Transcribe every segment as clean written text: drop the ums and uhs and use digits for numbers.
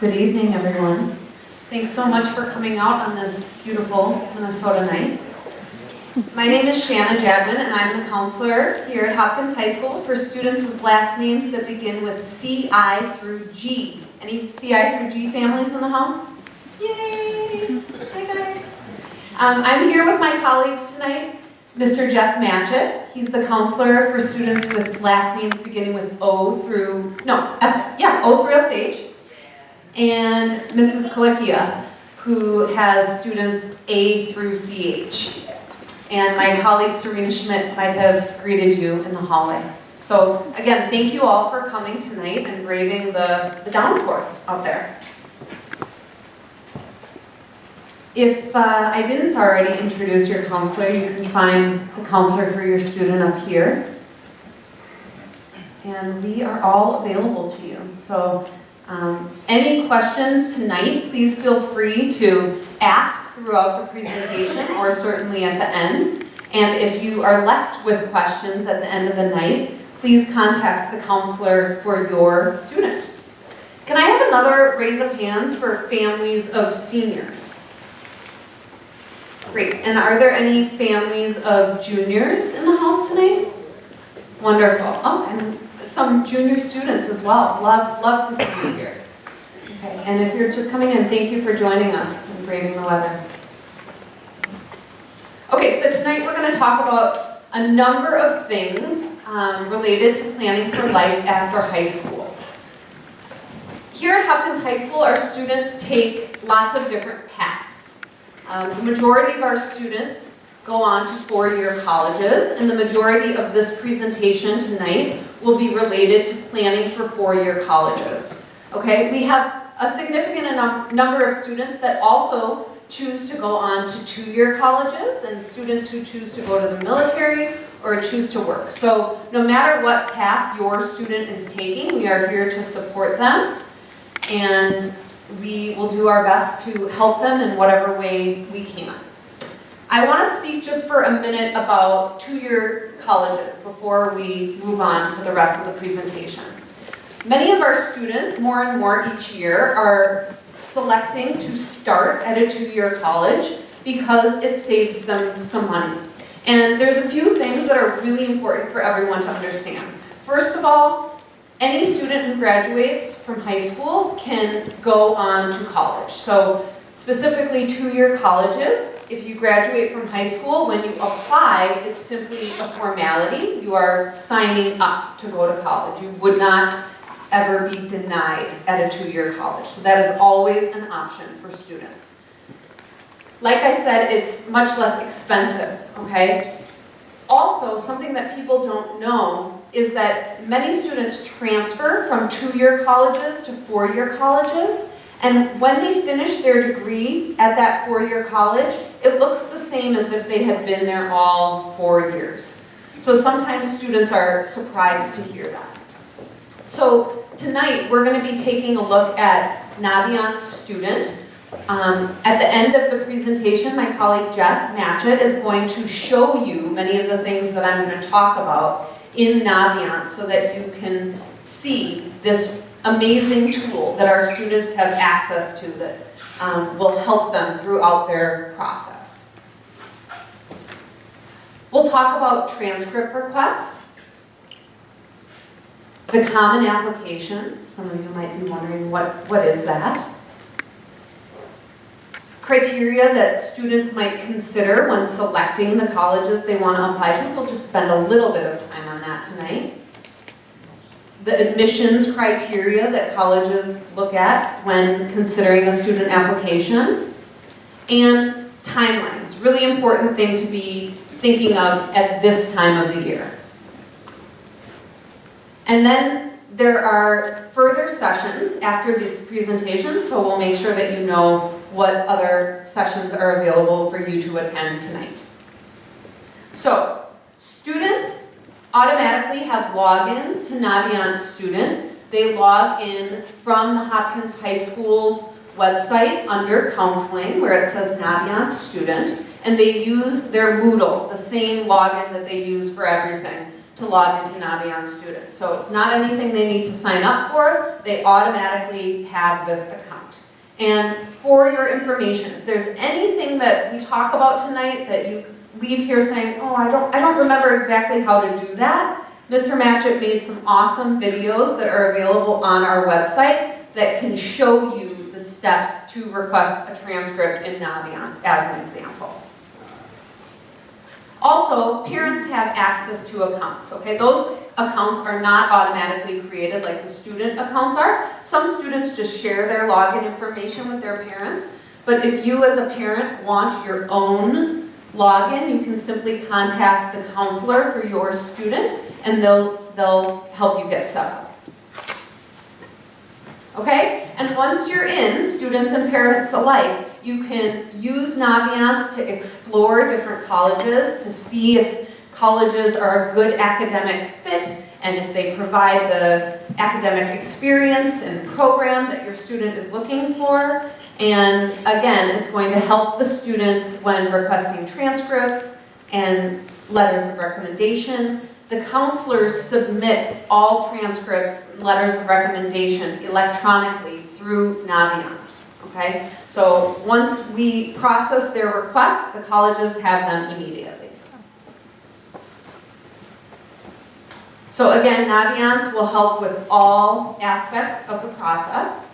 Good evening, everyone. Thanks so much for coming out on this beautiful Minnesota night. My name is Shanna Jadman, and I'm the counselor here at Hopkins High School for students with last names that begin with CI through G. Any CI through G families in the house? Yay! Hi, guys. I'm here with my colleagues tonight, Mr. Jeff Matchett. He's the counselor for students with last names beginning with O through SH. And Mrs. Kalikia, who has students A through CH. And my colleague Serena Schmidt might have greeted you in the hallway. So again, thank you all for coming tonight and braving the downpour out there. If I didn't already introduce your counselor, you can find the counselor for your student up here. And we are all available to you. So any questions tonight, please feel free to ask throughout the presentation or certainly at the end. And if you are left with questions at the end of the night, please contact the counselor for your student. Can I have another raise of hands for families of seniors? Great. And are there any families of juniors in the house tonight? Wonderful. Oh, and some junior students as well. Love to see you here. Okay. And if you're just coming in, thank you for joining us and braving the weather. Okay, so tonight we're going to talk about a number of things related to planning for life after high school. Here at Hopkins High School, our students take lots of different paths. The majority of our students go on to four-year colleges, and the majority of this presentation tonight will be related to planning for four-year colleges. Okay, we have a significant number of students that also choose to go on to two-year colleges, and students who choose to go to the military or choose to work. So no matter what path your student is taking, we are here to support them, and we will do our best to help them in whatever way we can. I want to speak just for a minute about two-year colleges before we move on to the rest of the presentation. Many of our students, more and more each year, are selecting to start at a two-year college because it saves them some money. And there's a few things that are really important for everyone to understand. First of all, any student who graduates from high school can go on to college. So specifically two-year colleges, if you graduate from high school, when you apply, it's simply a formality. You are signing up to go to college. You would not ever be denied at a two-year college. So that is always an option for students. Like I said, it's much less expensive, okay? Also, something that people don't know is that many students transfer from two-year colleges to four-year colleges, and when they finish their degree at that four-year college, it looks the same as if they had been there all 4 years. So sometimes students are surprised to hear that. So tonight we're going to be taking a look at Navion's student. At the end of the presentation, my colleague Jeff Matchett is going to show you many of the things that I'm going to talk about in Navion so that you can see this amazing tool that our students have access to that will help them throughout their process. We'll talk about transcript requests, the Common Application. Some of you might be wondering what is that? Criteria that students might consider when selecting the colleges they want to apply to. We'll just spend a little bit of time on that tonight. The admissions criteria that colleges look at when considering a student application, and timelines, really important thing to be thinking of at this time of the year. And then there are further sessions after this presentation, so we'll make sure that you know what other sessions are available for you to attend tonight. So, students automatically have logins to Navion Student. They log in from the Hopkins High School website under Counseling, where it says Navion Student, and they use their Moodle, the same login that they use for everything. to log into Naviance Student. So it's not anything they need to sign up for, they automatically have this account. And for your information, if there's anything that we talk about tonight that you leave here saying, oh, I don't remember exactly how to do that, Mr. Matchett made some awesome videos that are available on our website that can show you the steps to request a transcript in Naviance as an example. Also, parents have access to accounts, okay? Those accounts are not automatically created like the student accounts are. Some students just share their login information with their parents, but if you as a parent want your own login, you can simply contact the counselor for your student and they'll help you get set up. Okay? And once you're in, students and parents alike, you can use Naviance to explore different colleges, to see if colleges are a good academic fit, and if they provide the academic experience and program that your student is looking for. And again, it's going to help the students when requesting transcripts and letters of recommendation. The counselors submit all transcripts and letters of recommendation electronically through Naviance, okay? So once we process their requests, the colleges have them immediately. So again, Naviance will help with all aspects of the process.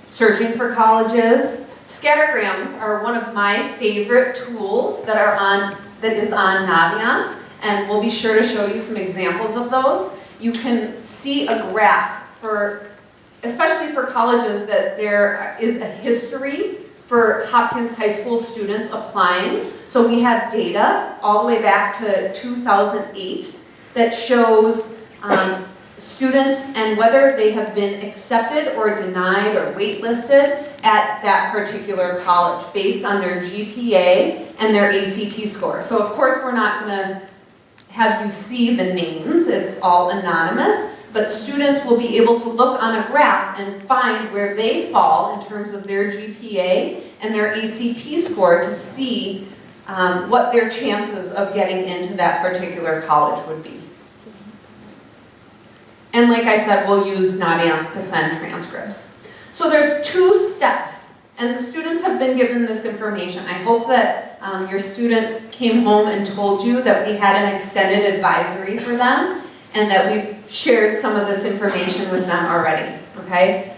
Searching for colleges. Scattergrams are one of my favorite tools that is on Naviance, and we'll be sure to show you some examples of those. You can see a graph for, especially for colleges that there is a history for Hopkins High School students applying. So we have data all the way back to 2008 that shows students and whether they have been accepted or denied or waitlisted at that particular college based on their GPA and their ACT score. So of course we're not going to have you see the names, it's all anonymous, but students will be able to look on a graph and find where they fall in terms of their GPA and their ACT score to see what their chances of getting into that particular college would be. And like I said, we'll use Naviance to send transcripts. So there's 2 steps, and the students have been given this information. I hope that your students came home and told you that we had an extended advisory for them and that we've shared some of this information with them already, okay?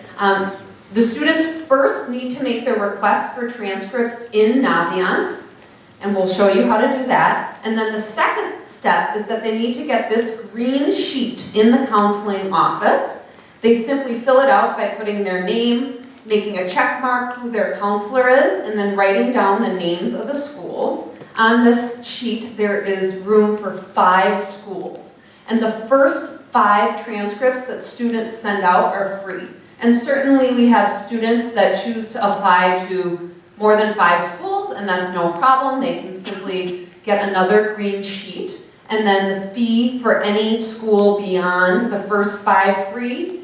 The students first need to make their request for transcripts in Naviance, and we'll show you how to do that. And then the second step is that they need to get this green sheet in the counseling office. They simply fill it out by putting their name, making a check mark who their counselor is, and then writing down the names of the schools. On this sheet, there is room for 5 schools. And the first 5 transcripts that students send out are free. And certainly we have students that choose to apply to more than 5 schools, and that's no problem. They can simply get another green sheet, and then the fee for any school beyond the first 5 free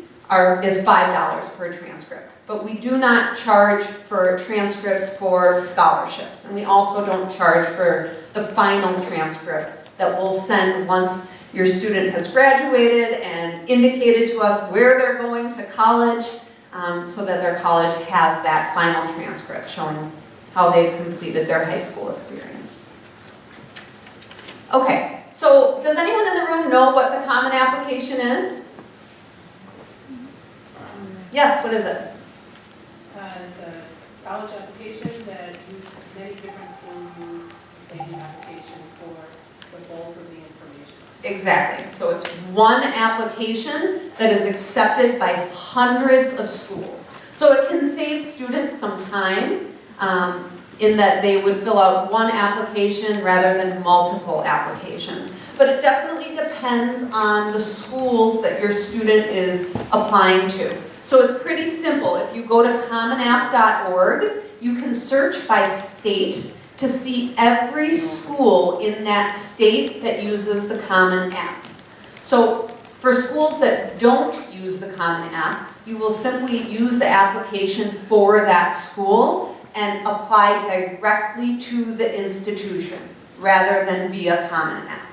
is $5 per transcript. But we do not charge for transcripts for scholarships, and we also don't charge for the final transcript that we'll send once your student has graduated and indicated to us where they're going to college, so that their college has that final transcript showing how they've completed their high school experience. Okay, so does anyone in the room know what the Common Application is? Yes, what is it? It's a college application that many different schools use the same application for the bulk of the information. Exactly. So it's one application that is accepted by hundreds of schools. So it can save students some time in that they would fill out one application rather than multiple applications. But it definitely depends on the schools that your student is applying to. So it's pretty simple. If you go to commonapp.org, you can search by state to see every school in that state that uses the Common App. So for schools that don't use the Common App, you will simply use the application for that school and apply directly to the institution rather than via Common App.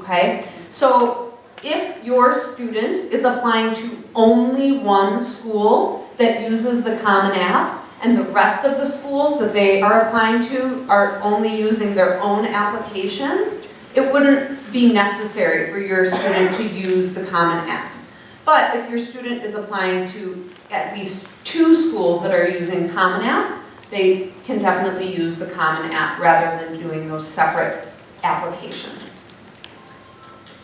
okay? So if your student is applying to only one school that uses the Common App, and the rest of the schools that they are applying to are only using their own applications, it wouldn't be necessary for your student to use the Common App. But if your student is applying to at least 2 schools that are using Common App, they can definitely use the Common App rather than doing those separate applications.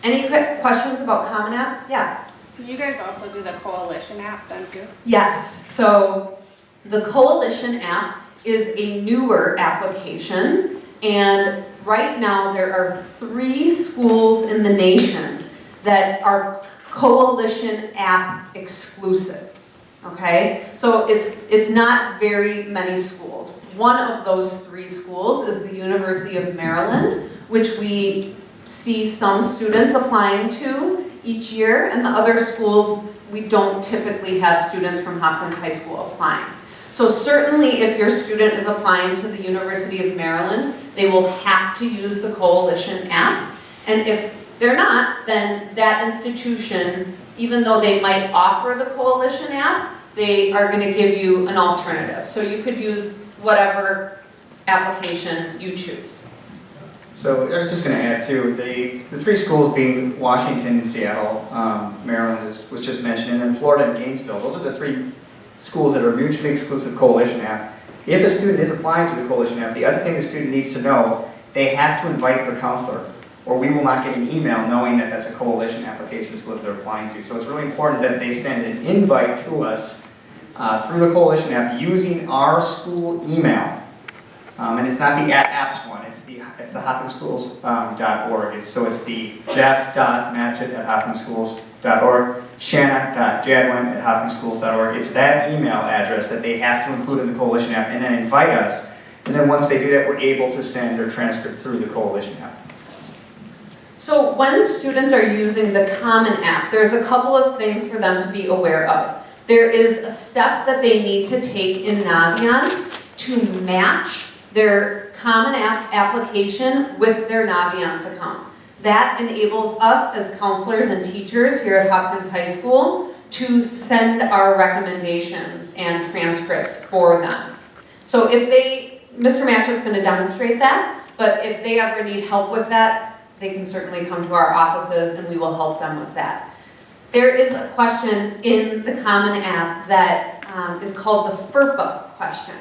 Any questions about Common App? Yeah. You guys also do the Coalition app, don't you? Yes, so the Coalition app is a newer application, and right now there are 3 schools in the nation that are Coalition app exclusive, okay? So it's not very many schools. One of those 3 schools is the University of Maryland, which we see some students applying to each year, and the other schools we don't typically have students from Hopkins High School applying. So certainly if your student is applying to the University of Maryland, they will have to use the Coalition app. And if they're not, then that institution, even though they might offer the Coalition app, they are going to give you an alternative. So you could use whatever application you choose. So I was just going to add too, the 3 schools being Washington, Seattle, Maryland was just mentioned, and then Florida and Gainesville. Those are the 3 schools that are mutually exclusive Coalition app. If a student is applying to the Coalition app, the other thing the student needs to know, they have to invite their counselor, or we will not get an email knowing that that's a Coalition application school that they're applying to. So it's really important that they send an invite to us through the Coalition app using our school email. And it's not the apps one, it's the hopkinsschools.org. So it's the jeff.matchett@hopkinsschools.org, shanna.jadwin@hopkinsschools.org. It's that email address that they have to include in the Coalition app and then invite us. And then once they do that, we're able to send their transcript through the Coalition app. So when students are using the Common App, there's a couple of things for them to be aware of. There is a step that they need to take in Naviance to match their Common App application with their Naviance account. That enables us as counselors and teachers here at Hopkins High School to send our recommendations and transcripts for them. So if Mr. Matchett's going to demonstrate that, but if they ever need help with that, they can certainly come to our offices and we will help them with that. There is a question in the Common App that is called the FERPA question.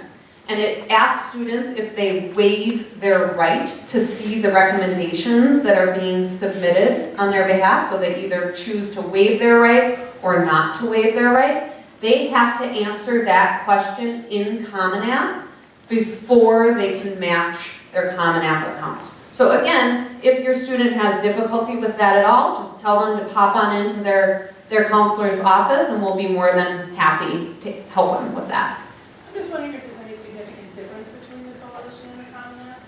And it asks students if they waive their right to see the recommendations that are being submitted on their behalf, so they either choose to waive their right or not to waive their right. They have to answer that question in Common App before they can match their Common App accounts. So again, if your student has difficulty with that at all, just tell them to pop on into their counselor's office and we'll be more than happy to help them with that. I'm just wondering if there's any significant difference between the Coalition and the Common App?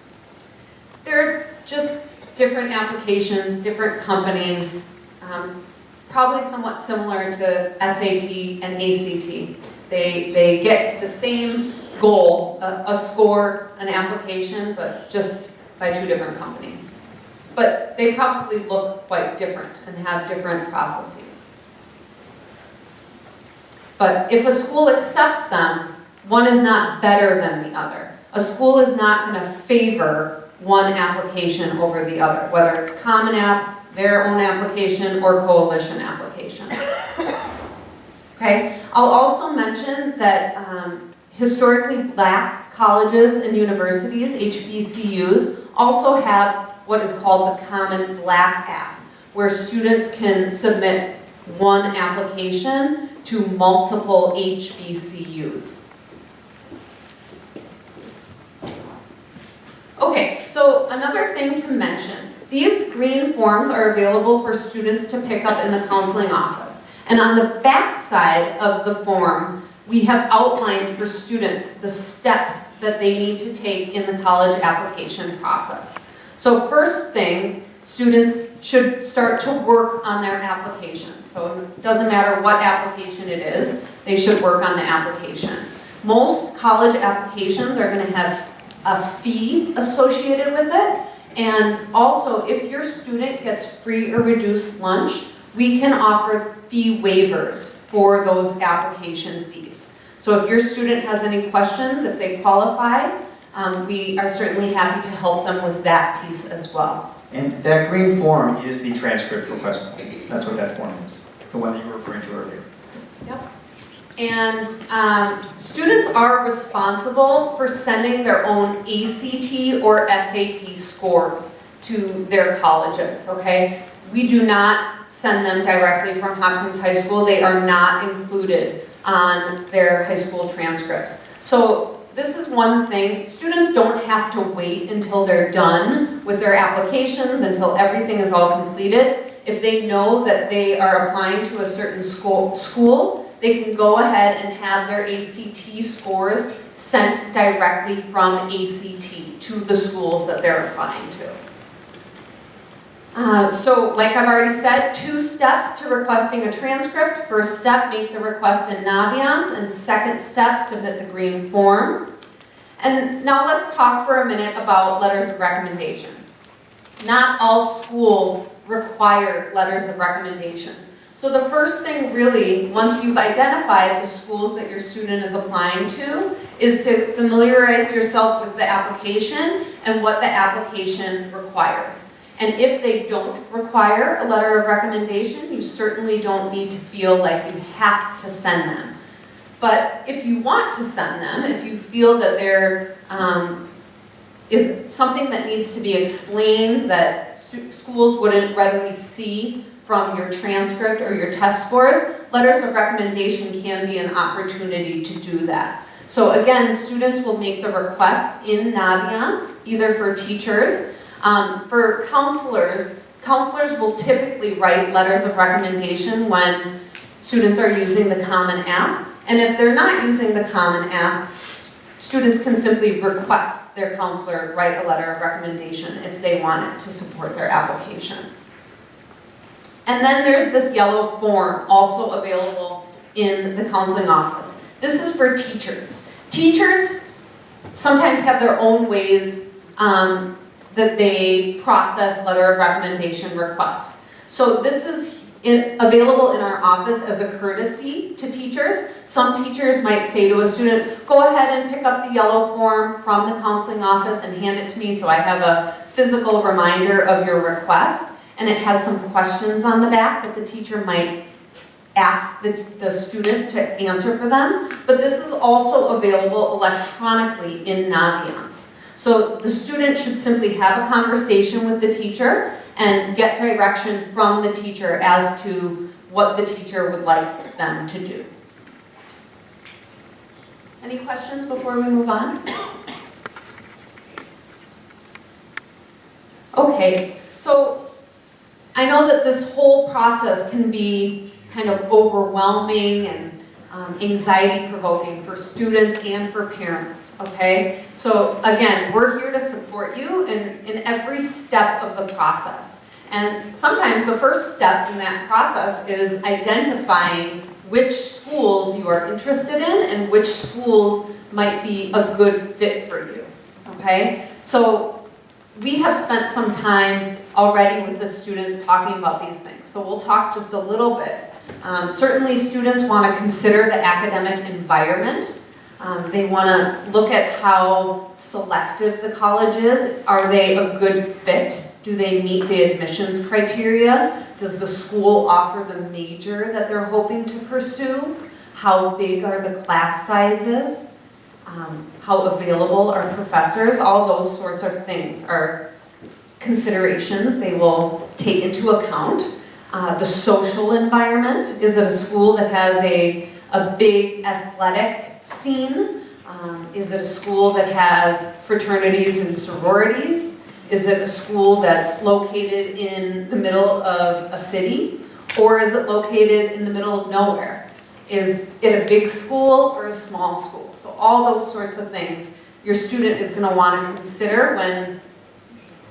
They're just different applications, different companies, probably somewhat similar to SAT and ACT. They get the same goal, a score, an application, but just by 2 different companies. But they probably look quite different and have different processes. But if a school accepts them, one is not better than the other. A school is not going to favor one application over the other, whether it's Common App, their own application, or Coalition application. Okay, I'll also mention that historically black colleges and universities, HBCUs, also have what is called the Common Black App, where students can submit one application to multiple HBCUs. Okay, so another thing to mention, these green forms are available for students to pick up in the counseling office. And on the back side of the form, we have outlined for students the steps that they need to take in the college application process. So first thing, students should start to work on their application. So it doesn't matter what application it is, they should work on the application. Most college applications are going to have a fee associated with it, And also, if your student gets free or reduced lunch, we can offer fee waivers for those application fees. So if your student has any questions, if they qualify, we are certainly happy to help them with that piece as well. And that green form is the transcript request form. That's what that form is, the one that you were referring to earlier. Yep. And students are responsible for sending their own ACT or SAT scores to their colleges, okay? We do not send them directly from Hopkins High School. They are not included on their high school transcripts. So this is one thing, students don't have to wait until they're done with their applications, until everything is all completed. If they know that they are applying to a certain school, they can go ahead and have their ACT scores sent directly from ACT to the schools that they're applying to. So, like I've already said, 2 steps to requesting a transcript. First step, make the request in Naviance, and second step, submit the green form. And now let's talk for a minute about letters of recommendation. Not all schools require letters of recommendation. So the first thing really, once you've identified the schools that your student is applying to, is to familiarize yourself with the application and what the application requires. And if they don't require a letter of recommendation, you certainly don't need to feel like you have to send them. But if you want to send them, if you feel that there is something that needs to be explained that schools wouldn't readily see from your transcript or your test scores, letters of recommendation can be an opportunity to do that. So again, students will make the request in Naviance, either for teachers. For counselors, counselors will typically write letters of recommendation when students are using the Common App. And if they're not using the Common App, students can simply request their counselor write a letter of recommendation if they want it to support their application. And then there's this yellow form, also available in the counseling office. This is for teachers. Teachers sometimes have their own ways that they process letter of recommendation requests. So this is available in our office as a courtesy to teachers. Some teachers might say to a student, go ahead and pick up the yellow form from the counseling office and hand it to me so I have a physical reminder of your request. And it has some questions on the back that the teacher might ask the student to answer for them. But this is also available electronically in Naviance. So the student should simply have a conversation with the teacher and get direction from the teacher as to what the teacher would like them to do. Any questions before we move on? Okay, so I know that this whole process can be kind of overwhelming and anxiety-provoking for students and for parents, okay? So again, we're here to support you in every step of the process. And sometimes the first step in that process is identifying which schools you are interested in and which schools might be a good fit for you, okay? So we have spent some time already with the students talking about these things. So we'll talk just a little bit. Certainly students want to consider the academic environment. They want to look at how selective the college is. Are they a good fit? Do they meet the admissions criteria? Does the school offer the major that they're hoping to pursue? How big are the class sizes? How available are professors? All those sorts of things are considerations they will take into account. The social environment. Is it a school that has a big athletic scene? Is it a school that has fraternities and sororities? Is it a school that's located in the middle of a city? Or is it located in the middle of nowhere? Is it a big school or a small school? So all those sorts of things your student is going to want to consider when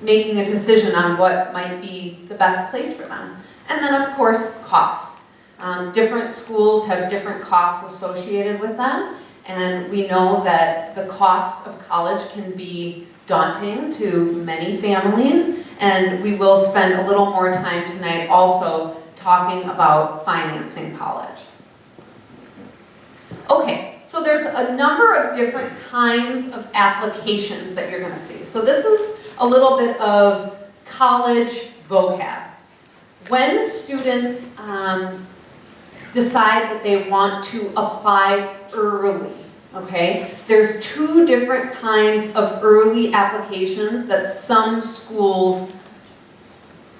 making a decision on what might be the best place for them. And then of course, costs. Different schools have different costs associated with them, and we know that the cost of college can be daunting to many families, and we will spend a little more time tonight also talking about financing college. Okay, so there's a number of different kinds of applications that you're going to see. So this is a little bit of college vocab. When students decide that they want to apply early, okay, there's two different kinds of early applications that some schools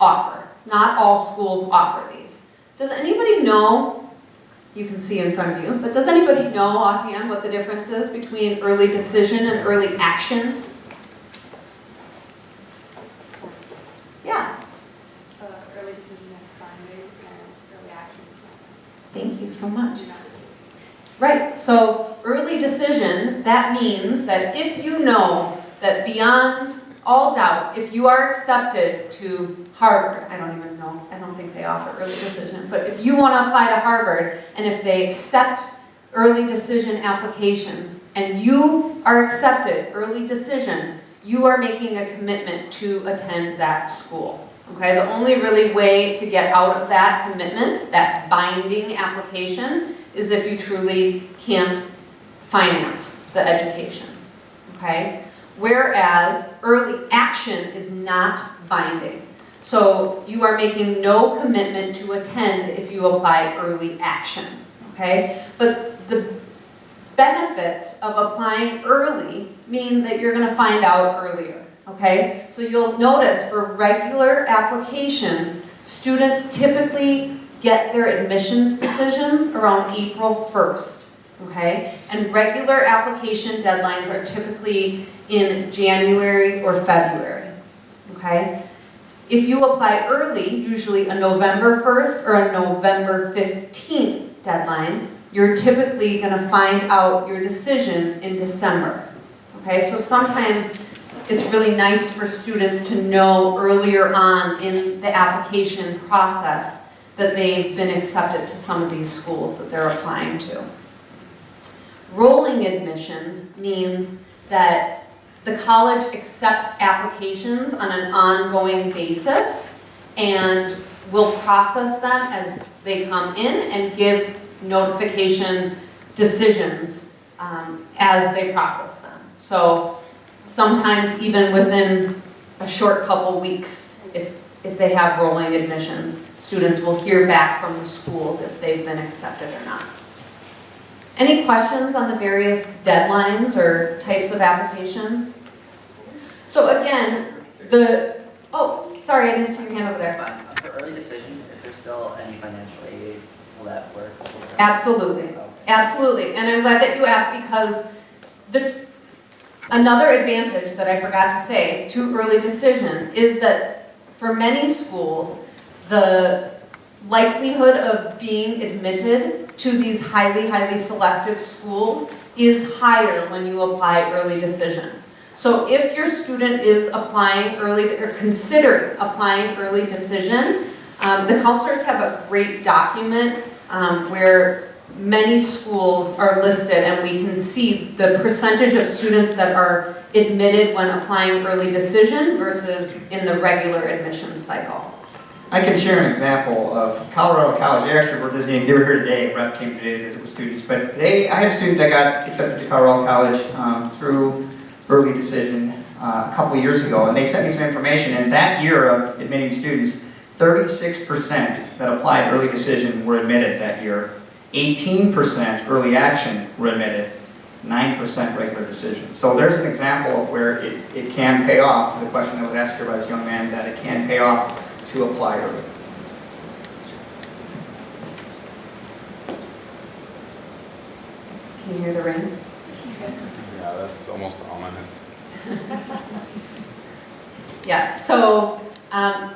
offer. Not all schools offer these. Does anybody know, you can see in front of you, but does anybody know offhand what the difference is between early decision and early actions? Yeah, Early decision is binding and early action is not. thank you so much. Right, so early decision, that means that if you know that beyond all doubt, if you are accepted to Harvard, I don't even know, I don't think they offer early decision, but if you want to apply to Harvard, and if they accept early decision applications, and you are accepted early decision, you are making a commitment to attend that school. Okay, the only really way to get out of that commitment, that binding application, is if you truly can't finance the education. Okay? Whereas early action is not binding. So you are making no commitment to attend if you apply early action. Okay? But the benefits of applying early mean that you're going to find out earlier. Okay? So you'll notice for regular applications, students typically get their admissions decisions around April 1st. Okay? And regular application deadlines are typically in January or February. Okay? If you apply early, usually a November 1st or a November 15th deadline, you're typically going to find out your decision in December. Okay? So sometimes it's really nice for students to know earlier on in the application process that they've been accepted to some of these schools that they're applying to. Rolling admissions means that the college accepts applications on an ongoing basis and will process them as they come in and give notification decisions as they process them. So sometimes even within a short couple weeks, if they have rolling admissions, students will hear back from the schools if they've been accepted or not. Any questions on the various deadlines or types of applications? So again, oh, sorry, I didn't see your hand over there. For early decision, is there still any financial aid? Will that work? Absolutely, absolutely. And I'm glad that you asked because another advantage that I forgot to say to early decision is that for many schools, the likelihood of being admitted to these highly, highly selective schools is higher when you apply early decision. So if your student is applying early or considering applying early decision, the counselors have a great document where many schools are listed and we can see the percentage of students that are admitted when applying early decision versus in the regular admission cycle. I can share an example of Colorado College. They actually were visiting, they were here today, a rep came today to visit with students, but I had a student that got accepted to Colorado College through early decision a couple of years ago, and they sent me some information, and that year of admitting students, 36% that applied early decision were admitted that year, 18% early action were admitted, 9% regular decision. So there's an example of where it can pay off, to the question that was asked here by this young man, that it can pay off to apply early. Can you hear the ring? Yeah, that's almost ominous. Yes, so the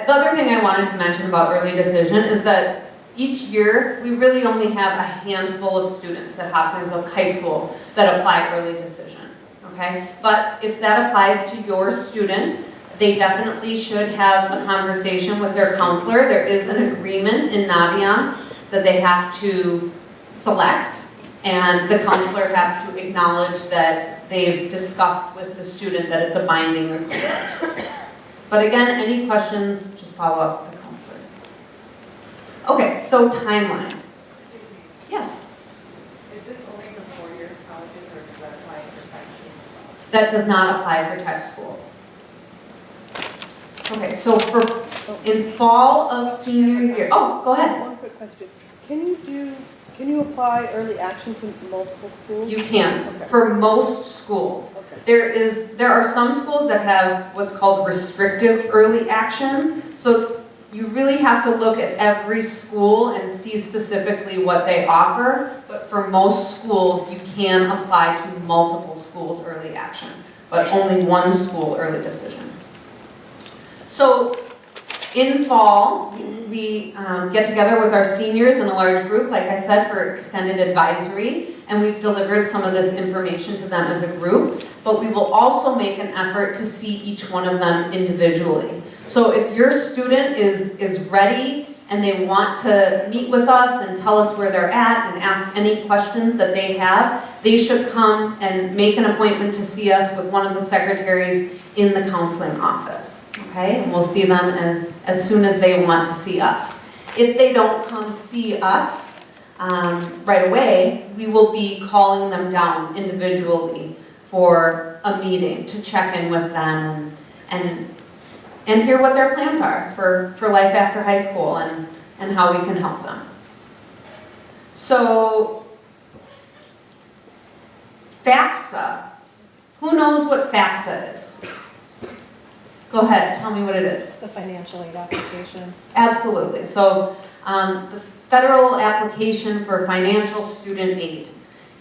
other thing I wanted to mention about early decision is that each year we really only have a handful of students at Hopkins High School that apply early decision, okay? But if that applies to your student, they definitely should have a conversation with their counselor. There is an agreement in Naviance that they have to select, and the counselor has to acknowledge that they've discussed with the student that it's a binding requirement. But again, any questions, just follow up with the counselors. Okay, so timeline. Excuse me, Yes, is this only for four-year colleges or does that apply for high school? that does not apply for tech schools. Okay, so in fall of senior year, oh, go ahead. One quick question. Can you apply early action to multiple schools? You can, Okay. for most schools. Okay. There are some schools that have what's called restrictive early action. So you really have to look at every school and see specifically what they offer. But for most schools, you can apply to multiple schools early action, but only one school early decision. So in fall, we get together with our seniors in a large group, like I said, for extended advisory, and we've delivered some of this information to them as a group, but we will also make an effort to see each one of them individually. So if your student is ready and they want to meet with us and tell us where they're at and ask any questions that they have, they should come and make an appointment to see us with one of the secretaries in the counseling office. Okay, and we'll see them as soon as they want to see us. If they don't come see us right away, we will be calling them down individually for a meeting to check in with them and hear what their plans are for life after high school and how we can help them. So, FAFSA. Who knows what FAFSA is? Go ahead, tell me what it is. The financial aid application. Absolutely. So the federal application for financial student aid.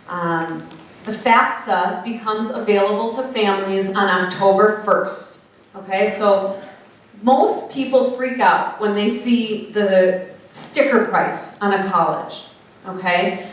The FAFSA becomes available to families on October 1st. Okay, so most people freak out when they see the sticker price on a college. Okay,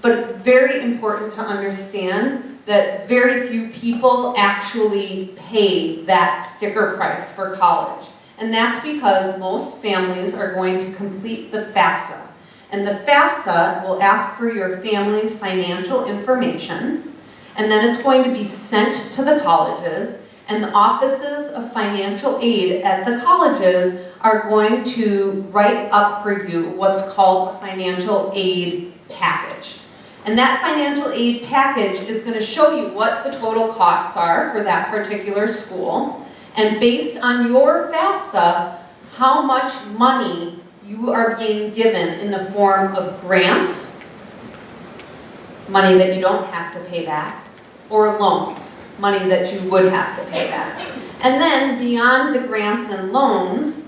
but it's very important to understand that very few people actually pay that sticker price for college. And that's because most families are going to complete the FAFSA. And the FAFSA will ask for your family's financial information, and then it's going to be sent to the colleges, and the offices of financial aid at the colleges are going to write up for you what's called a financial aid package. And that financial aid package is going to show you what the total costs are for that particular school. And based on your FAFSA, how much money you are being given in the form of grants, money that you don't have to pay back, or loans, money that you would have to pay back. And then beyond the grants and loans,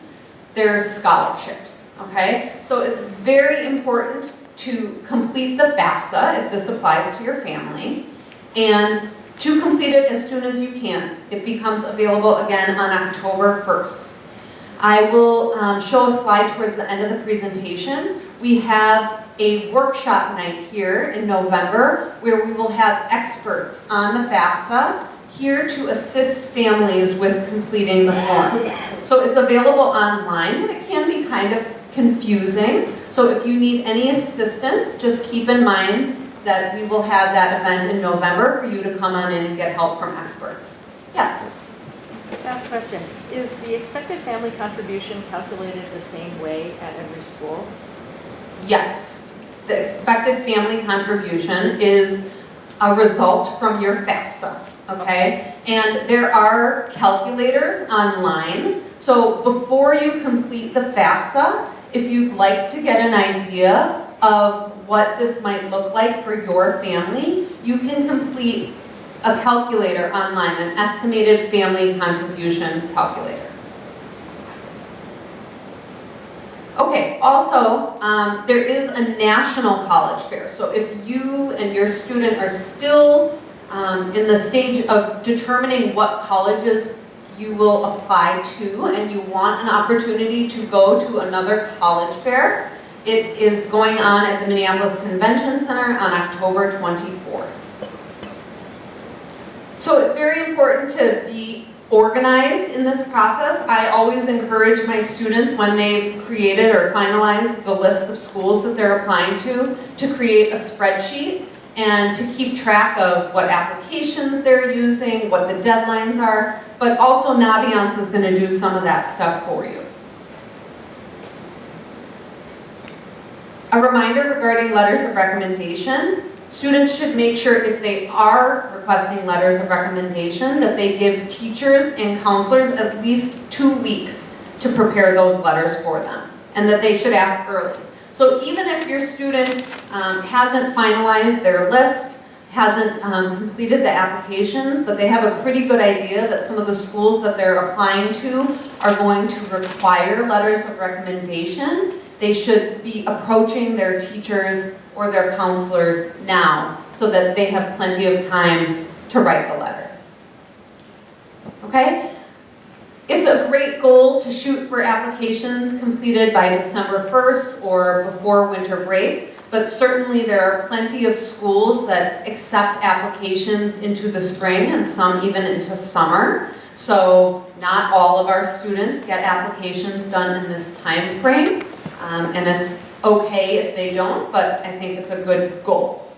there's scholarships, okay? So it's very important to complete the FAFSA, if this applies to your family, and to complete it as soon as you can. It becomes available again on October 1st. I will show a slide towards the end of the presentation. We have a workshop night here in November where we will have experts on the FAFSA here to assist families with completing the form. So it's available online, but it can be kind of confusing. So if you need any assistance, just keep in mind that we will have that event in November for you to come on in and get help from experts. Yes? Last question. Is the expected family contribution calculated the same way at every school? Yes. The expected family contribution is a result from your FAFSA, okay? And there are calculators online. So before you complete the FAFSA, if you'd like to get an idea of what this might look like for your family, you can complete a calculator online, an estimated family contribution calculator. Okay, also, there is a national college fair. So if you and your student are still in the stage of determining what colleges you will apply to and you want an opportunity to go to another college fair, it is going on at the Minneapolis Convention Center on October 24th. So it's very important to be organized in this process. I always encourage my students when they've created or finalized the list of schools that they're applying to create a spreadsheet and to keep track of what applications they're using, what the deadlines are, but also Naviance is going to do some of that stuff for you. A reminder regarding letters of recommendation. Students should make sure if they are requesting letters of recommendation that they give teachers and counselors at least 2 weeks to prepare those letters for them, and that they should ask early. So even if your student hasn't finalized their list, hasn't completed the applications, but they have a pretty good idea that some of the schools that they're applying to are going to require letters of recommendation, they should be approaching their teachers or their counselors now so that they have plenty of time to write the letters. Okay? It's a great goal to shoot for applications completed by December 1st or before winter break, but certainly there are plenty of schools that accept applications into the spring and some even into summer. So not all of our students get applications done in this time frame, and it's okay if they don't, but I think it's a good goal.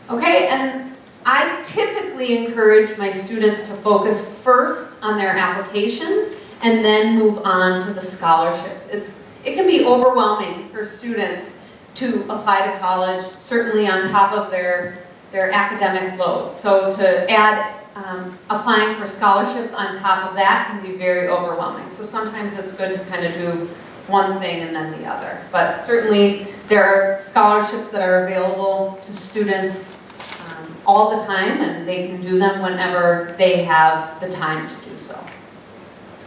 Okay, and I typically encourage my students to focus first on their applications and then move on to the scholarships. It can be overwhelming for students to apply to college, certainly on top of their academic load. So to add applying for scholarships on top of that can be very overwhelming. So sometimes it's good to kind of do one thing and then the other. But certainly there are scholarships that are available to students all the time, and they can do them whenever they have the time to do so.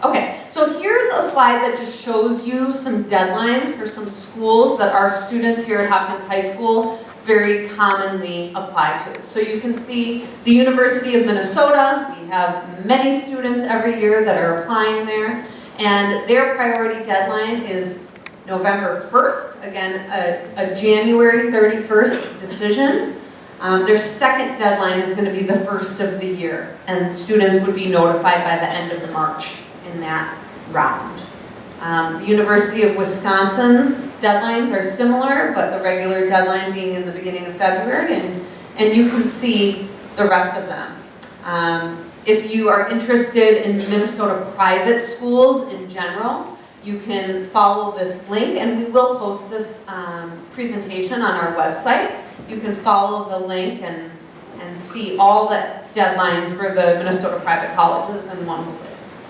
Okay, so here's a slide that just shows you some deadlines for some schools that our students here at Hopkins High School very commonly apply to. So you can see the University of Minnesota, we have many students every year that are applying there, and their priority deadline is November 1st, again, a January 31st decision. Their second deadline is going to be the first of the year, and students would be notified by the end of March in that round. The University of Wisconsin's deadlines are similar, but the regular deadline being in the beginning of February, and you can see the rest of them. If you are interested in Minnesota private schools in general, you can follow this link, and we will post this presentation on our website. You can follow the link and see all the deadlines for the Minnesota private colleges in one place.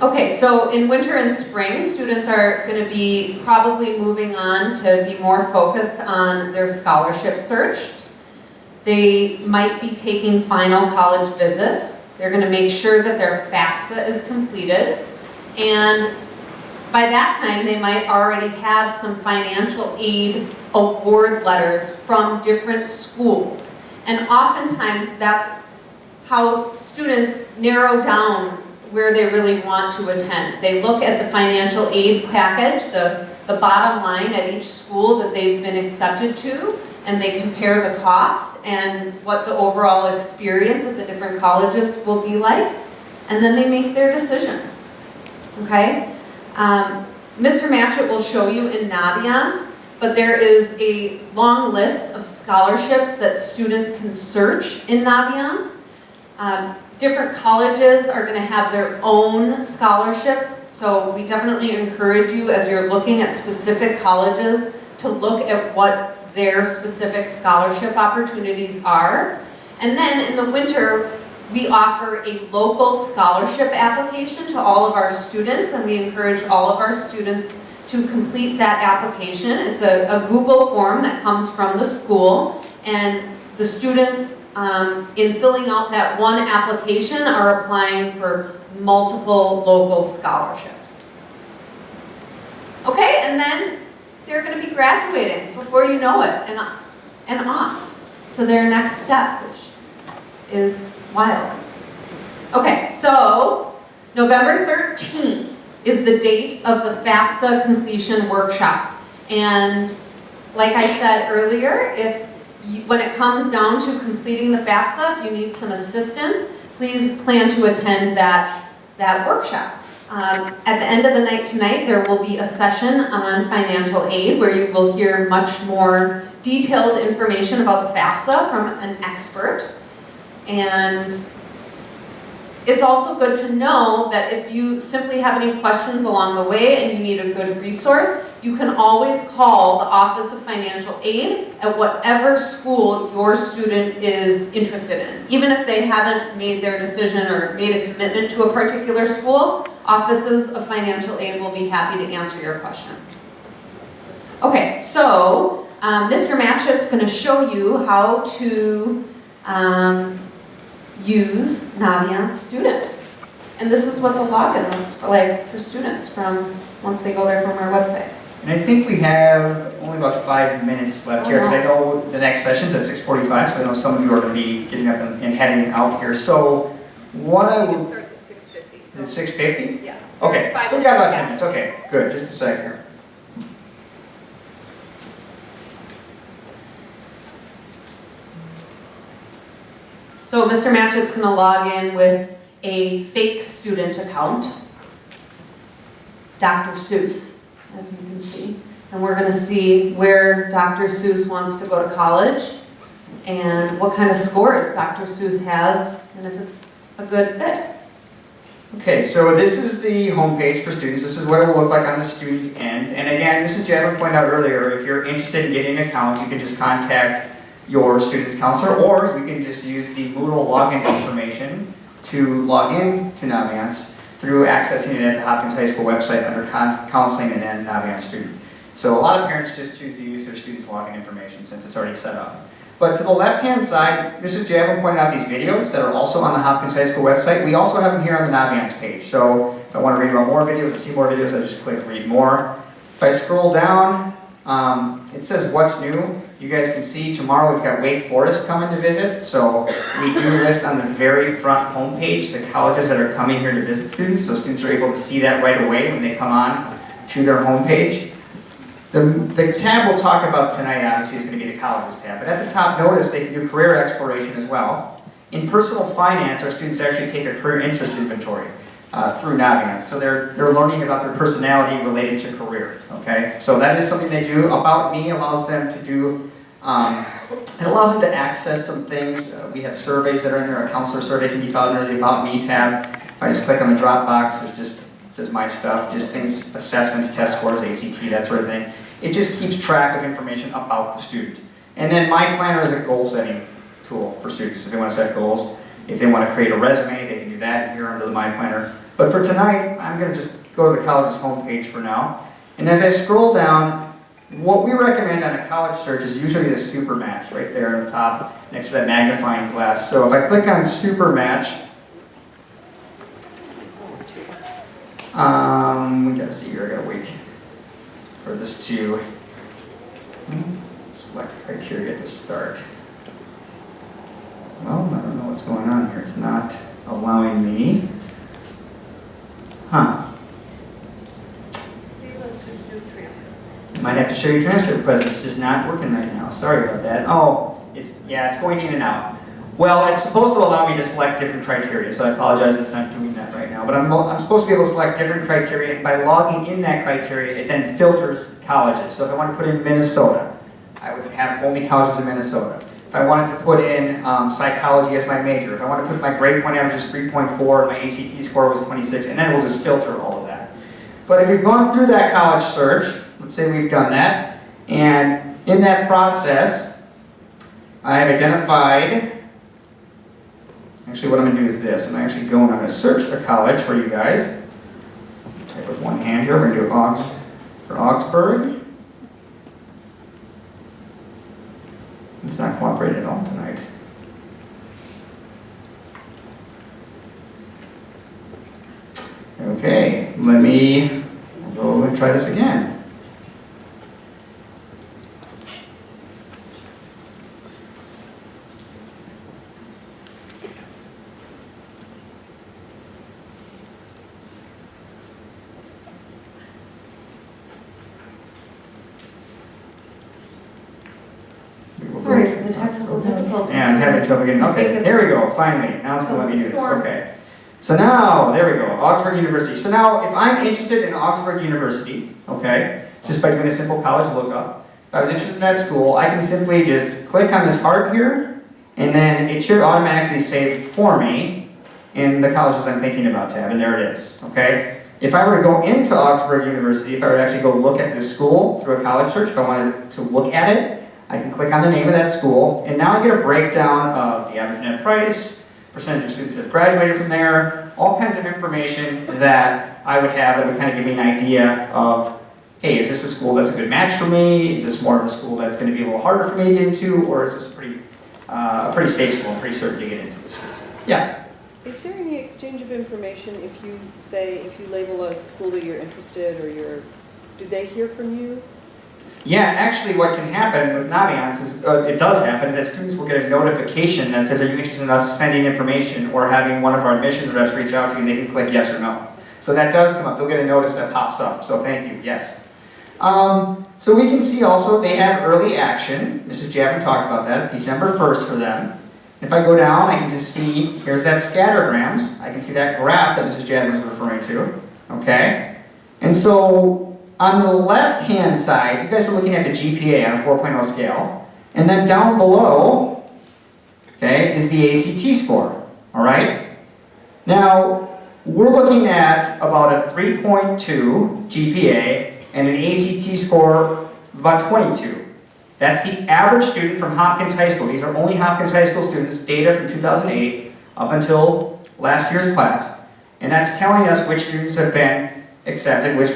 Okay, so in winter and spring, students are going to be probably moving on to be more focused on their scholarship search. They might be taking final college visits. They're going to make sure that their FAFSA is completed, and by that time they might already have some financial aid award letters from different schools. And oftentimes that's how students narrow down where they really want to attend. They look at the financial aid package, the bottom line at each school that they've been accepted to, and they compare the cost and what the overall experience at the different colleges will be like, and then they make their decisions, okay? Mr. Matchett will show you in Naviance, but there is a long list of scholarships that students can search in Naviance. Different colleges are going to have their own scholarships, so we definitely encourage you as you're looking at specific colleges to look at what their specific scholarship opportunities are. And then in the winter, we offer a local scholarship application to all of our students, and we encourage all of our students to complete that application. It's a Google form that comes from the school, and the students in filling out that one application are applying for multiple local scholarships. Okay, and then they're going to be graduating before you know it, and off to their next step, which is wild. Okay, so November 13th is the date of the FAFSA completion workshop. And like I said earlier, when it comes down to completing the FAFSA, if you need some assistance, please plan to attend that workshop. At the end of the night tonight, there will be a session on financial aid where you will hear much more detailed information about the FAFSA from an expert. And it's also good to know that if you simply have any questions along the way and you need a good resource, you can always call the Office of Financial Aid at whatever school your student is interested in. Even if they haven't made their decision or made a commitment to a particular school, Offices of Financial Aid will be happy to answer your questions. Okay, so Mr. Matchett's going to show you how to use Naviance Student. And this is what the login looks like for students from once they go there from our website. And I think we have only about 5 minutes left here, because I know the next session's at 6:45, so I know some of you are going to be getting up and heading out here. So what I will... It starts at 6:50. Is it 6:50? Yeah. Okay, so we got about 10 minutes. Okay, good. Just a sec here. So Mr. Matchett's going to log in with a fake student account, Dr. Seuss, as you can see. And we're going to see where Dr. Seuss wants to go to college and what kind of scores Dr. Seuss has and if it's a good fit. Okay, so this is the homepage for students. This is what it will look like on the student end. And again, Mrs. Javin pointed out earlier, if you're interested in getting an account, you can just contact your student's counselor, or you can just use the Moodle login information to log in to Naviance through accessing it at the Hopkins High School website under Counseling and then Naviance Student. So a lot of parents just choose to use their students' login information since it's already set up. But to the left-hand side, Mrs. Javin pointed out these videos that are also on the Hopkins High School website. We also have them here on the Naviance page. So if I want to read about more videos or see more videos, I just click Read More. If I scroll down, it says What's New. You guys can see tomorrow we've got Wake Forest coming to visit. So we do list on the very front homepage the colleges that are coming here to visit students. So students are able to see that right away when they come on to their homepage. The tab we'll talk about tonight, obviously, is going to be the colleges tab. But at the top, notice they can do career exploration as well. In personal finance, our students actually take a career interest inventory through Naviance. So they're learning about their personality related to career. Okay, so that is something they do. About Me allows them to do. It allows them to access some things. We have surveys that are in there. A counselor survey can be found under the About Me tab. If I just click on the drop box, there's just it says My Stuff, just things, assessments, test scores, ACT, that sort of thing. It just keeps track of information about the student. And then My Planner is a goal-setting tool for students if they want to set goals. If they want to create a resume, they can do that here under the My Planner. But for tonight, I'm going to just go to the college's homepage for now. And as I scroll down, what we recommend on a college search is usually the Super Match right there on the top next to that magnifying glass. So if I click on Super Match, we gotta see here, I gotta wait for this to select criteria to start. Well, I don't know what's going on here. It's not allowing me. Huh. Might have to show you transcript because it's just not working right now. Sorry about that. Oh, it's going in and out. Well, it's supposed to allow me to select different criteria, so I apologize it's not doing that right now. But I'm supposed to be able to select different criteria, and by logging in that criteria, it then filters colleges. So if I want to put in Minnesota, I would have only colleges in Minnesota. If I wanted to put in psychology as my major, if I want to put my grade point average is 3.4, and my ACT score was 26, and then we'll just filter all of that. But if we've gone through that college search, let's say we've done that, and in that process, I have identified, actually what I'm going to do is this, I'm actually going, I'm going to search a college for you guys. Type with one hand here, we're going to do for Augsburg. It's not cooperating at all tonight. Okay, let me go and try this again. Sorry for the technical difficulties. Yeah, I'm having trouble getting, okay, Okay, there we go, finally, now it's going to let me do this, Score. okay. So now, there we go, Augsburg University. So now, if I'm interested in Augsburg University, okay, just by doing a simple college lookup, if I was interested in that school, I can simply just click on this heart here, and then it should automatically save for me in the colleges I'm thinking about tab, and there it is, okay? If I were to go into Augsburg University, if I were to actually go look at this school through a college search, if I wanted to look at it, I can click on the name of that school, and now I get a breakdown of the average net price, percentage of students that have graduated from there, all kinds of information that I would have that would kind of give me an idea of, hey, is this a school that's a good match for me? Is this more of a school that's going to be a little harder for me to get into? Or is this a pretty safe school, pretty certain to get into this school? Yeah? Is there any exchange of information if you say, if you label a school that you're interested or do they hear from you? Yeah, actually what can happen with Naviance is, it does happen, is that students will get a notification that says, are you interested in us sending information or having one of our admissions reps reach out to you, and they can click yes or no. So that does come up. They'll get a notice that pops up. So thank you, yes. So we can see also they have early action. Mrs. Javin talked about that. It's December 1st for them. If I go down, I can just see, here's that scattergrams. I can see that graph that Mrs. Javin was referring to. Okay? And so on the left-hand side, you guys are looking at the GPA on a 4.0 scale. And then down below, okay, is the ACT score. All right? Now, we're looking at about a 3.2 GPA and an ACT score of about 22. That's the average student from Hopkins High School. These are only Hopkins High School students, data from 2008 up until last year's class. And that's telling us which students have been accepted, which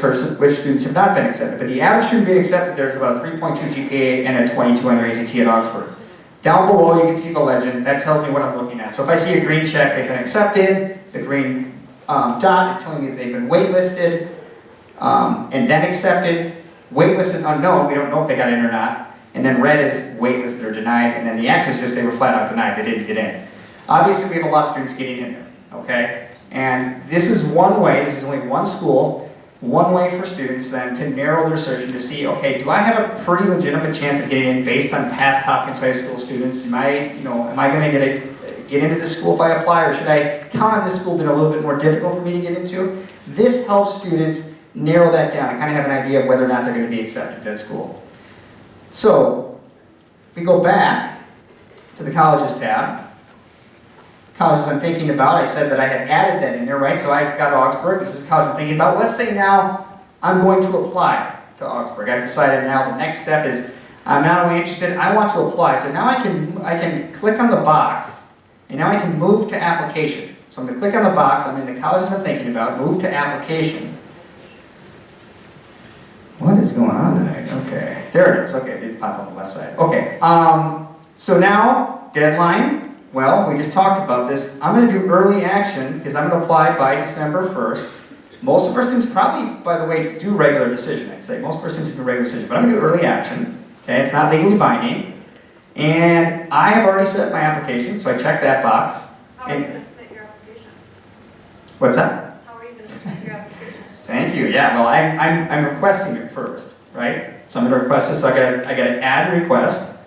students have not been accepted. But the average student being accepted there is about a 3.2 GPA and a 22 on their ACT at Augsburg. Down below you can see the legend. That tells me what I'm looking at. So if I see a green check, they've been accepted. The green dot is telling me that they've been waitlisted and then accepted. Waitlisted unknown, we don't know if they got in or not. And then red is waitlisted or denied, and then the X is just they were flat out denied, they didn't get in. Obviously we have a lot of students getting in there, okay? And this is one way, this is only one school, one way for students then to narrow their search and to see, okay, do I have a pretty legitimate chance of getting in based on past Hopkins High School students? Am I going to get into this school if I apply, or should I count on this school being a little bit more difficult for me to get into? This helps students narrow that down and kind of have an idea of whether or not they're going to be accepted to that school. So, if we go back to the colleges tab, colleges I'm thinking about, I said that I had added that in there, right? So I've got Augsburg, this is the college I'm thinking about. Let's say now I'm going to apply to Augsburg. I've decided now the next step is I'm not only interested, I want to apply. So now I can click on the box, and now I can move to application. So I'm going to click on the box, I'm in the colleges I'm thinking about, move to application. What is going on tonight? Okay, there it is. Okay, it did pop on the left side. Okay, so now, deadline. Well, we just talked about this. I'm going to do early action because I'm going to apply by December 1st. Most of our students probably, by the way, do regular decision, I'd say. Most of our students do regular decision, but I'm going to do early action. Okay, it's not legally binding. And I have already set my application, so I check that box. How are you going to submit your application? What's that? How are you going to submit your application? Thank you. Yeah. Well, I'm requesting it first, right? So I'm going to request this. So I got to add a request.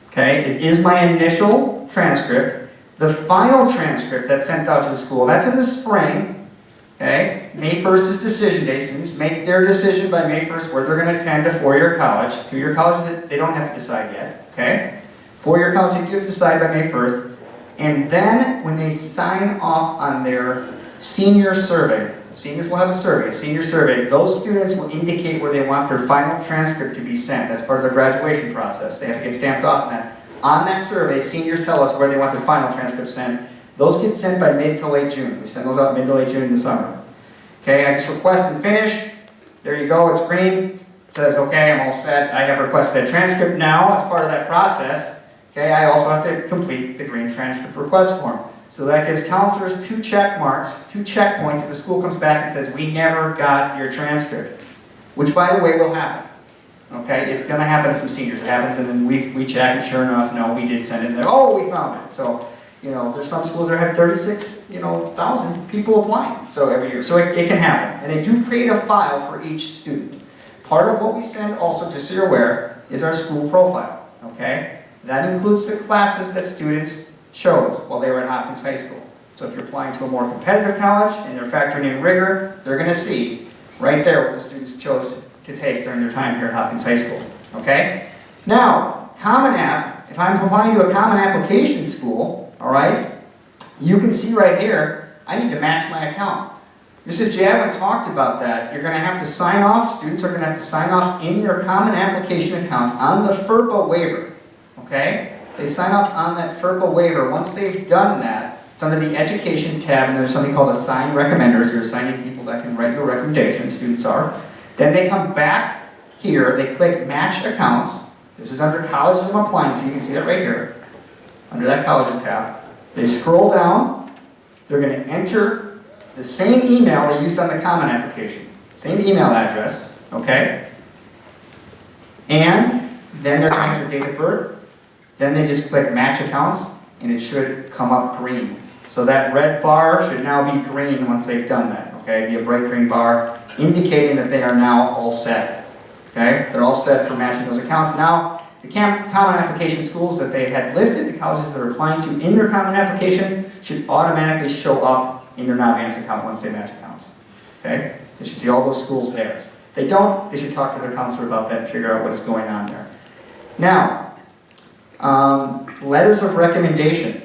Okay. It is my initial transcript. The final transcript that's sent out to the school, that's in the spring. Okay. May 1st is decision day. Students make their decision by May 1st where they're going to attend a four-year college. Two-year colleges they don't have to decide yet. Okay. Four-year college they do have to decide by May 1st, and then when they sign off on their senior survey. Seniors will have a senior survey. Those students will indicate where they want their final transcript to be sent. That's part of their graduation process. They have to get stamped off on that. On that survey, seniors tell us where they want their final transcript sent. Those get sent by mid to late June. We send those out mid to late June in the summer. Okay, I just request and finish. There you go, it's green. It says, okay, I'm all set. I have requested a transcript now as part of that process. Okay, I also have to complete the green transcript request form. So that gives counselors 2 check marks, 2 checkpoints if the school comes back and says, we never got your transcript. Which, by the way, will happen. Okay, it's going to happen to some seniors. It happens, and then we check, and sure enough, no, we did send it. And oh, we found it. So, there's some schools that have 36,000 people applying. So every year. So it can happen. And they do create a file for each student. Part of what we send also, just so you're aware, is our school profile. Okay? That includes the classes that students chose while they were at Hopkins High School. So if you're applying to a more competitive college and they're factoring in rigor, they're going to see right there what the students chose to take during their time here at Hopkins High School. Okay? Now, Common App, if I'm applying to a Common Application school, all right, you can see right here, I need to match my account. Mrs. Javin talked about that. You're going to have to sign off, students are going to have to sign off in their Common Application account on the FERPA waiver. Okay? They sign off on that FERPA waiver. Once they've done that, it's under the Education tab, and there's something called Assign Recommenders. You're assigning people that can write your recommendations, students are. Then they come back here, they click Match Accounts. This is under Colleges I'm applying to. You can see that right here, under that Colleges tab. They scroll down. They're going to enter the same email they used on the Common Application. Same email address, okay? And then they're going to the date of birth. Then they just click Match Accounts, and it should come up green. So that red bar should now be green once they've done that, okay? Be a bright green bar, indicating that they are now all set, okay? They're all set for matching those accounts. Now, the Common Application schools that they had listed, the colleges that they're applying to in their Common Application, should automatically show up in their Naviance account once they match accounts, okay? They should see all those schools there. If they don't, they should talk to their counselor about that and figure out what is going on there. Now, letters of recommendation.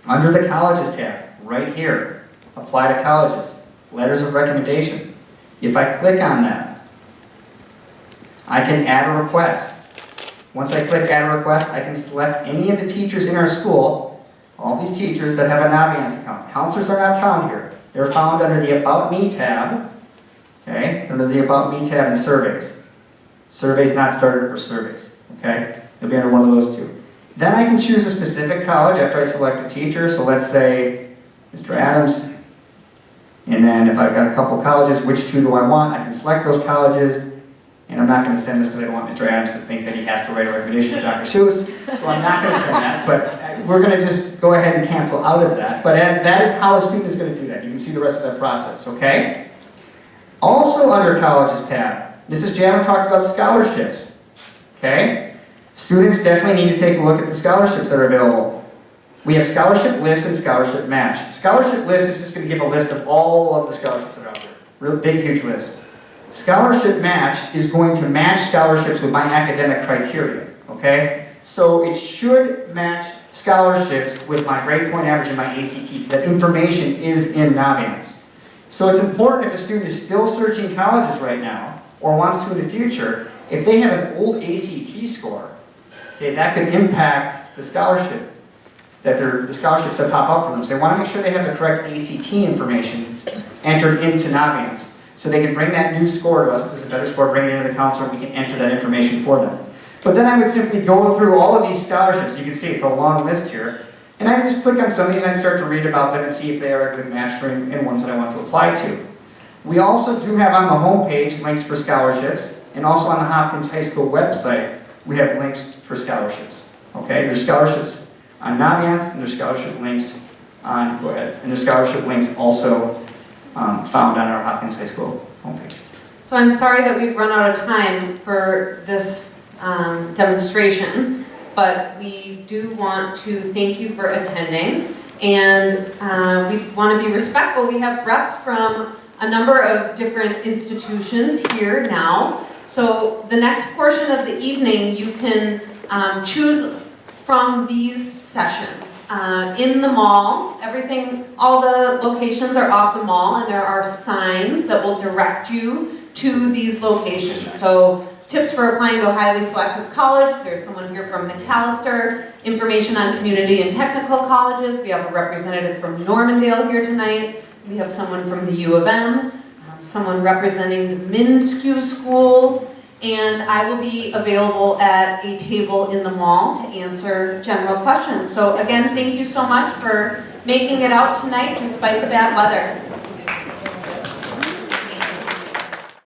Under the Colleges tab, right here, Apply to Colleges, Letters of Recommendation. If I click on that, I can add a request. Once I click Add a Request, I can select any of the teachers in our school, all these teachers that have a Naviance account. Counselors are not found here. They're found under the About Me tab, okay? Under the About Me tab and Surveys. Surveys not started for surveys, okay? They'll be under one of those two. Then I can choose a specific college after I select a teacher. So let's say Mr. Adams. And then if I've got a couple colleges, which two do I want? I can select those colleges. And I'm not going to send this because I don't want Mr. Adams to think that he has to write a recommendation to Dr. Seuss. So I'm not going to send that. But we're going to just go ahead and cancel out of that. But that is how a student is going to do that. You can see the rest of that process, okay? Also under Colleges tab, Mrs. Javin talked about scholarships, okay? Students definitely need to take a look at the scholarships that are available. We have scholarship list and scholarship match. Scholarship list is just going to give a list of all of the scholarships that are out there. Real big, huge list. Scholarship match is going to match scholarships with my academic criteria, okay? So it should match scholarships with my grade point average and my ACT, because that information is in Naviance. So it's important if a student is still searching colleges right now, or wants to in the future, if they have an old ACT score, okay, that could impact the scholarship, the scholarships that pop up for them. So they want to make sure they have the correct ACT information entered into Naviance. So they can bring that new score to us. If there's a better score, bring it into the counselor, and we can enter that information for them. But then I would simply go through all of these scholarships. You can see it's a long list here. And I would just click on some of these and I'd start to read about them and see if they are a good match for and ones that I want to apply to. We also do have on the home page links for scholarships, and also on the Hopkins High School website, we have links for scholarships. Okay, there's scholarships on Naviance, and there's scholarship links on, go ahead, and there's scholarship links also found on our Hopkins High School homepage. So I'm sorry that we've run out of time for this demonstration, but we do want to thank you for attending, and we want to be respectful. We have reps from a number of different institutions here now. So the next portion of the evening, you can choose from these sessions. In the mall, all the locations are off the mall, and there are signs that will direct you to these locations. So tips for applying to a highly selective college, there's someone here from Macalester, information on community and technical colleges. We have a representative from Normandale here tonight. We have someone from the U of M, someone representing the MnSCU schools, and I will be available at a table in the mall to answer general questions. So again, thank you so much for making it out tonight despite the bad weather.